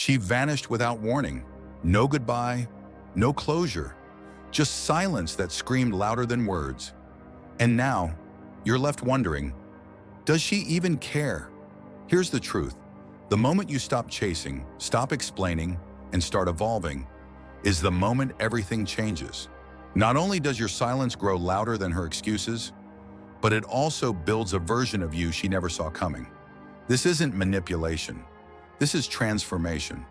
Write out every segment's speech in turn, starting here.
She vanished without warning. No goodbye, no closure, just silence that screamed louder than words. And now, you're left wondering, does she even care? Here's the truth. The moment you stop chasing, stop explaining, and start evolving, is the moment everything changes. Not only does your silence grow louder than her excuses, but it also builds a version of you she never saw coming. This isn't manipulation. This is transformation.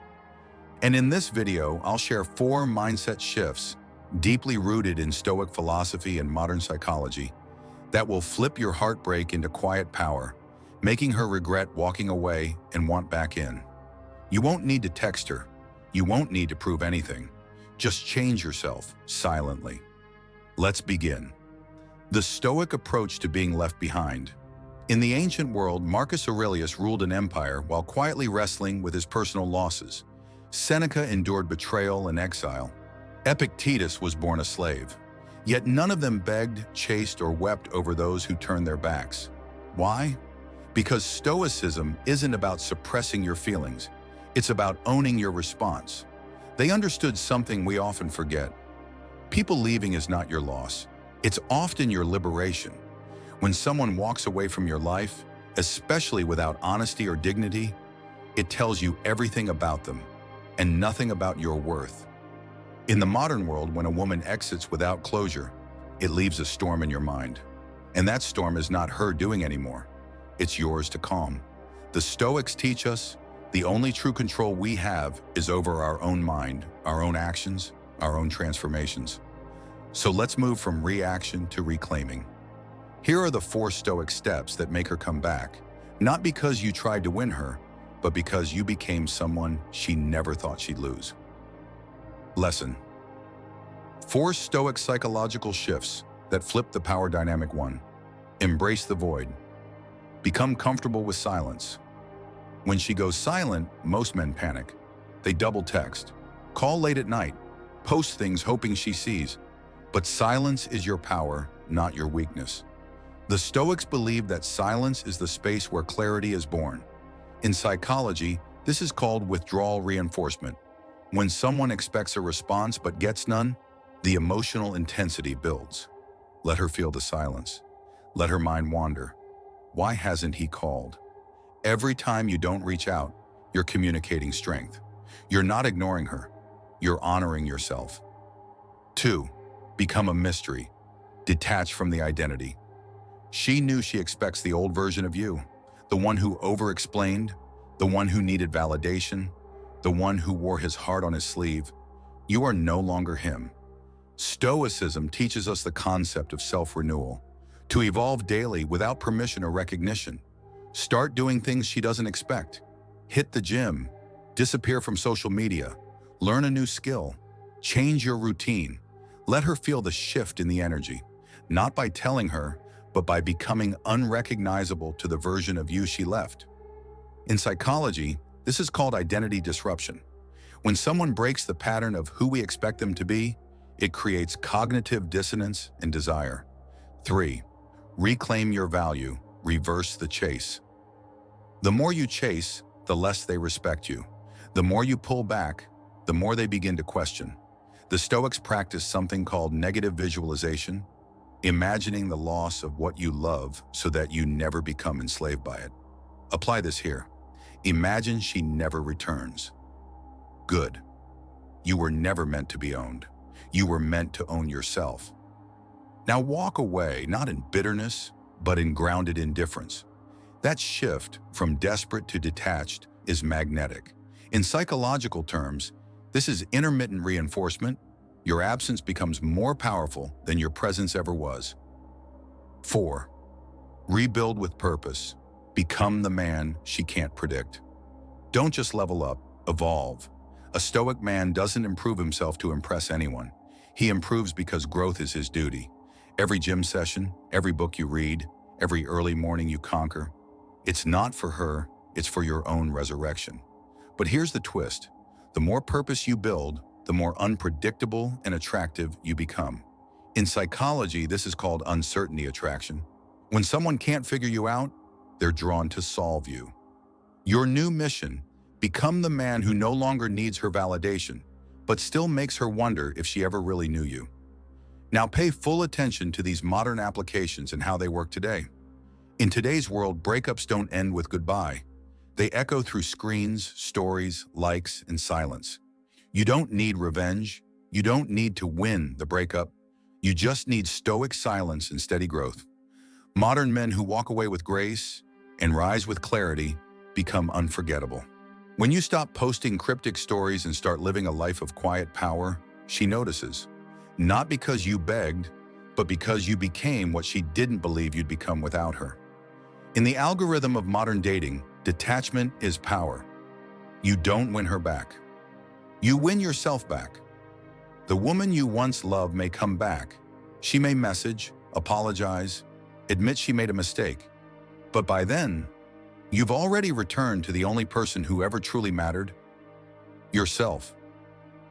And in this video, I'll share 4 mindset shifts deeply rooted in Stoic philosophy and modern psychology that will flip your heartbreak into quiet power, making her regret walking away and want back in. You won't need to text her. You won't need to prove anything. Just change yourself silently. Let's begin. The Stoic approach to being left behind. In the ancient world, Marcus Aurelius ruled an empire while quietly wrestling with his personal losses. Seneca endured betrayal and exile. Epictetus was born a slave. Yet none of them begged, chased, or wept over those who turned their backs. Why? Because Stoicism isn't about suppressing your feelings. It's about owning your response. They understood something we often forget. People leaving is not your loss. It's often your liberation. When someone walks away from your life, especially without honesty or dignity, it tells you everything about them and nothing about your worth. In the modern world, when a woman exits without closure, it leaves a storm in your mind. And that storm is not her doing anymore. It's yours to calm. The Stoics teach us the only true control we have is over our own mind, our own actions, our own transformations. So let's move from reaction to reclaiming. Here are the 4 Stoic steps that make her come back, not because you tried to win her, but because you became someone she never thought she'd lose. Lesson: 4 Stoic psychological shifts that flip the power dynamic. 1. Embrace the void. Become comfortable with silence. When she goes silent, most men panic. They double text, call late at night, post things hoping she sees. But silence is your power, not your weakness. The Stoics believe that silence is the space where clarity is born. In psychology, this is called withdrawal reinforcement. When someone expects a response but gets none, the emotional intensity builds. Let her feel the silence. Let her mind wander. Why hasn't he called? Every time you don't reach out, you're communicating strength. You're not ignoring her. You're honoring yourself. 2. Become a mystery. Detach from the identity. She knew she expects the old version of you, the one who over-explained, the one who needed validation, the one who wore his heart on his sleeve. You are no longer him. Stoicism teaches us the concept of self-renewal, to evolve daily without permission or recognition. Start doing things she doesn't expect. Hit the gym, disappear from social media, learn a new skill, change your routine. Let her feel the shift in the energy, not by telling her, but by becoming unrecognizable to the version of you she left. In psychology, this is called identity disruption. When someone breaks the pattern of who we expect them to be, it creates cognitive dissonance and desire. 3. Reclaim your value. Reverse the chase. The more you chase, the less they respect you. The more you pull back, the more they begin to question. The Stoics practice something called negative visualization, imagining the loss of what you love so that you never become enslaved by it. Apply this here. Imagine she never returns. Good. You were never meant to be owned. You were meant to own yourself. Now walk away, not in bitterness, but in grounded indifference. That shift from desperate to detached is magnetic. In psychological terms, this is intermittent reinforcement. Your absence becomes more powerful than your presence ever was. 4. Rebuild with purpose. Become the man she can't predict. Don't just level up, evolve. A Stoic man doesn't improve himself to impress anyone. He improves because growth is his duty. Every gym session, every book you read, every early morning you conquer, it's not for her, it's for your own resurrection. But here's the twist. The more purpose you build, the more unpredictable and attractive you become. In psychology, this is called uncertainty attraction. When someone can't figure you out, they're drawn to solve you. Your new mission, Become the man who no longer needs her validation, but still makes her wonder if she ever really knew you. Now pay full attention to these modern applications and how they work today. In today's world, breakups don't end with goodbye. They echo through screens, stories, likes, and silence. You don't need revenge. You don't need to win the breakup. You just need stoic silence and steady growth. Modern men who walk away with grace and rise with clarity become unforgettable. When you stop posting cryptic stories and start living a life of quiet power, she notices. Not because you begged, but because you became what she didn't believe you'd become without her. In the algorithm of modern dating, detachment is power. You don't win her back. You win yourself back. The woman you once loved may come back. She may message, apologize, admit she made a mistake. But by then, you've already returned to the only person who ever truly mattered, yourself.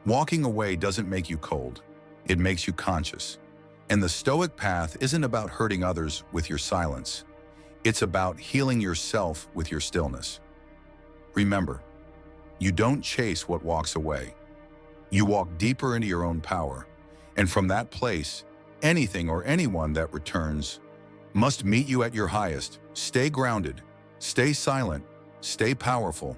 Walking away doesn't make you cold. It makes you conscious. And the Stoic path isn't about hurting others with your silence. It's about healing yourself with your stillness. Remember, you don't chase what walks away. You walk deeper into your own power. And from that place, anything or anyone that returns must meet you at your highest. Stay grounded, stay silent, stay powerful,